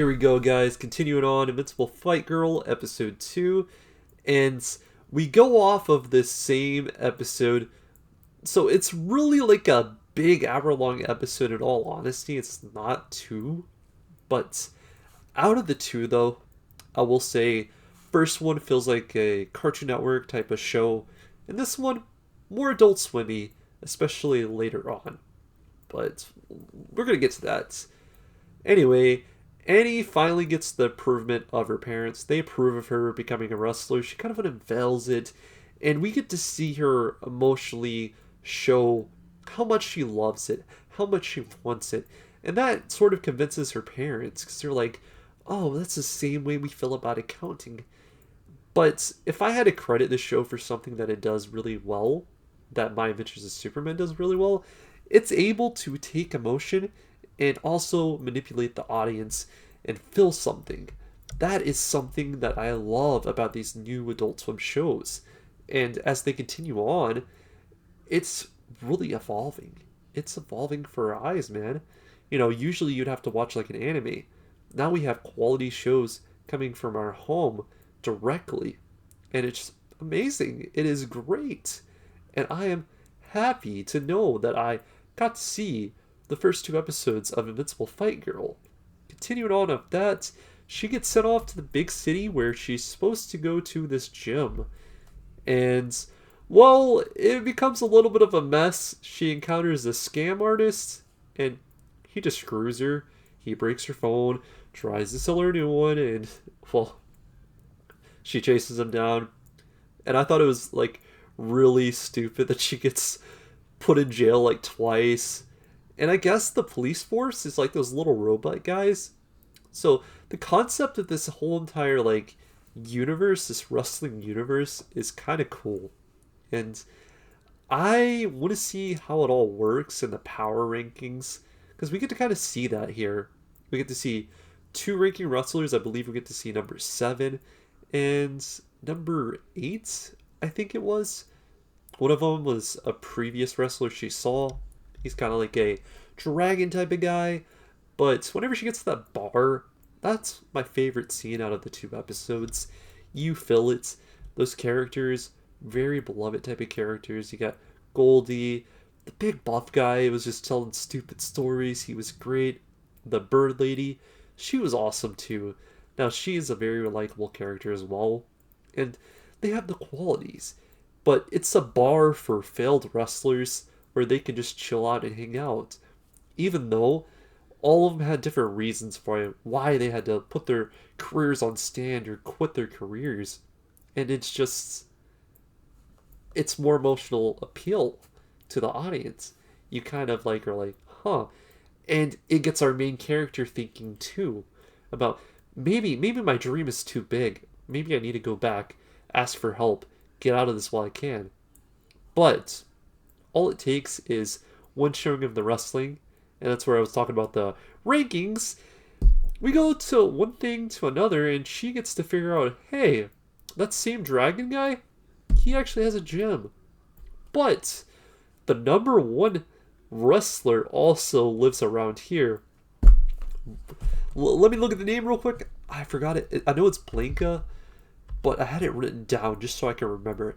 Here we go, guys. Continuing on Invincible Fight Girl, episode 2. And we go off of this same episode. So it's really like a big hour-long episode in all honesty. It's not two. But out of the two, though, I will say first one feels like a Cartoon Network type of show. And this one, more Adult Swimmy, especially later on. But we're going to get to that. Anyway, Annie finally gets the improvement of her parents. They approve of her becoming a wrestler. She kind of unveils it, and we get to see her emotionally show how much she loves it, how much she wants it. And that sort of convinces her parents because they're like, oh, that's the same way we feel about accounting. But if I had to credit the show for something that it does really well, that My Adventures of Superman does really well, it's able to take emotion and also manipulate the audience and feel something. That is something that I love about these new Adult Swim shows. And as they continue on, it's really evolving. It's evolving for our eyes, man. Usually you'd have to watch like an anime. Now we have quality shows coming from our home directly. And it's amazing. It is great. And I am happy to know that I got to see the first two episodes of Invincible Fight Girl. Continuing on of that, she gets sent off to the big city where she's supposed to go to this gym. And, well, it becomes a little bit of a mess. She encounters a scam artist, and he just screws her. He breaks her phone, tries to sell her a new one, and, well, she chases him down. And I thought it was, like, really stupid that she gets put in jail, like, twice. And I guess the police force is like those little robot guys. So the concept of this whole entire like universe, this wrestling universe, is kind of cool. And I want to see how it all works in the power rankings. Because we get to kind of see that here. We get to see two ranking wrestlers. I believe we get to see number 7 and number 8, I think it was. One of them was a previous wrestler she saw. He's kind of like a dragon type of guy. But whenever she gets to that bar, that's my favorite scene out of the 2 episodes. You feel it. Those characters, very beloved type of characters. You got Goldie, the big buff guy was just telling stupid stories. He was great. The bird lady, she was awesome too. Now she is a very likable character as well. And they have the qualities. But it's a bar for failed wrestlers where they can just chill out and hang out. Even though all of them had different reasons for it, why they had to put their careers on stand or quit their careers. And it's more emotional appeal to the audience. You kind of like are like, huh. And it gets our main character thinking too about maybe my dream is too big. Maybe I need to go back, ask for help, get out of this while I can. But all it takes is one showing of the wrestling, and that's where I was talking about the rankings. We go to one thing to another, and she gets to figure out, hey, that same dragon guy, he actually has a gym. But the number 1 wrestler also lives around here. Let me look at the name real quick. I forgot it. I know it's Blanca, but I had it written down just so I can remember.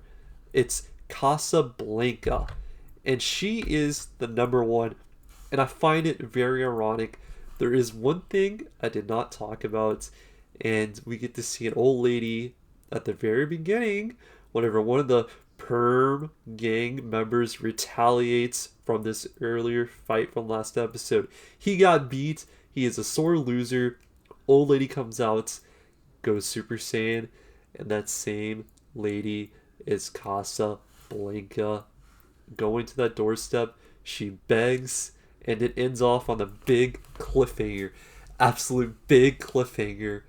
It's Casa Blanca. And she is the number 1. And I find it very ironic. There is one thing I did not talk about. And we get to see an old lady at the very beginning. Whenever one of the Perm gang members retaliates from this earlier fight from last episode. He got beat. He is a sore loser. Old lady comes out, goes Super Saiyan. And that same lady is Casa Blanca. Going to that doorstep, she begs, and it ends off on a big cliffhanger. Absolute big cliffhanger.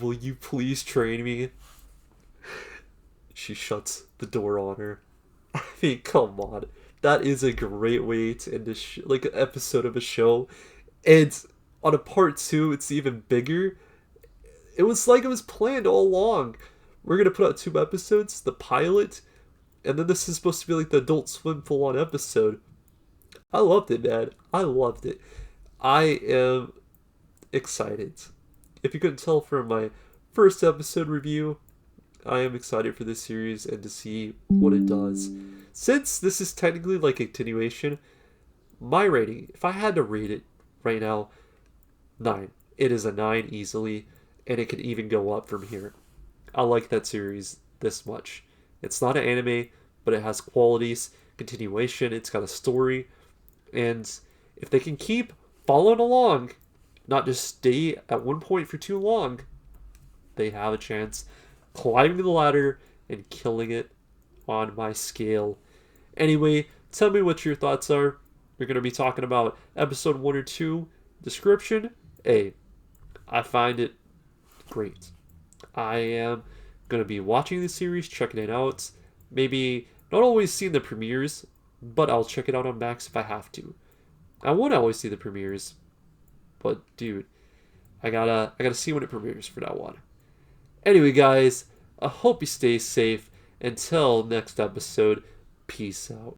Will you please train me? She shuts the door on her. I mean, come on. That is a great way to end like an episode of a show. And on a part 2, it's even bigger. It was like it was planned all along. We're going to put out 2 episodes, the pilot, and then this is supposed to be like the Adult Swim full-on episode. I loved it, man. I loved it. I am excited. if you couldn't tell from my first episode review, I am excited for this series and to see what it does. Since this is technically like a continuation, my rating, if I had to rate it right now, 9. It is a 9 easily, and it can even go up from here. I like that series this much. It's not an anime, but it has qualities, continuation, it's got a story, and if they can keep following along, not just stay at one point for too long, they have a chance climbing the ladder and killing it on my scale. Anyway, tell me what your thoughts are. We're going to be talking about episode 1 or 2. Description: A. I find it great. I am going to be watching the series, checking it out. Maybe not always seeing the premieres, but I'll check it out on Max if I have to. I won't always see the premieres, but dude, I gotta see when it premieres for that one. Anyway, guys, I hope you stay safe. Until next episode, peace out.